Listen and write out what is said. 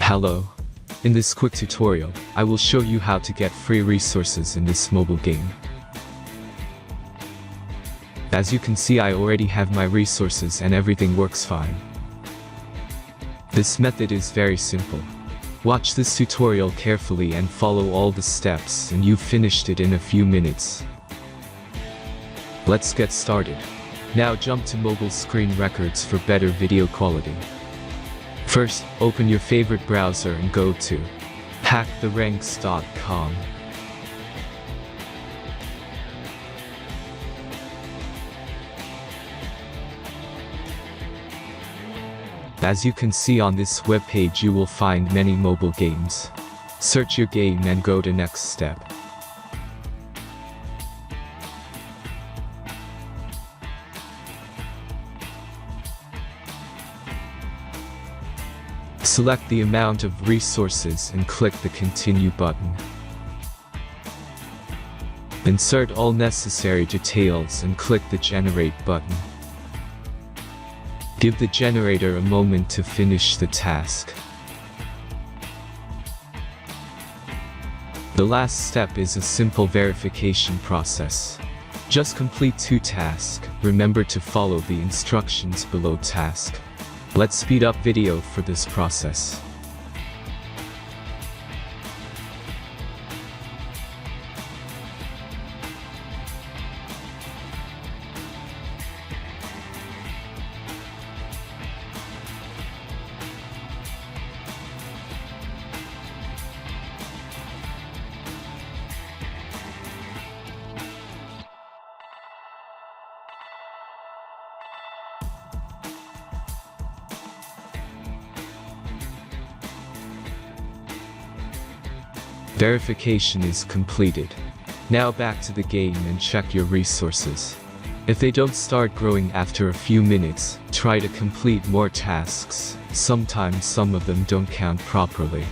Hello. In this quick tutorial, I will show you how to get free resources in this mobile game. As you can see, I already have my resources and everything works fine. This method is very simple. Watch this tutorial carefully and follow all the steps and you've finished it in a few minutes. Let's get started. Now jump to mobile screen records for better video quality. First, open your favorite browser and go to hacktheranks.com. As you can see on this webpage, you will find many mobile games. Search your game and go to next step. Select the amount of resources and click the Continue button. Insert all necessary details and click the Generate button. Give the generator a moment to finish the task. The last step is a simple verification process. Just complete 2 tasks. Remember to follow the instructions below task. Let's speed up video for this process. Verification is completed. Now back to the game and check your resources. If they don't start growing after a few minutes, try to complete more tasks. Sometimes some of them don't count properly.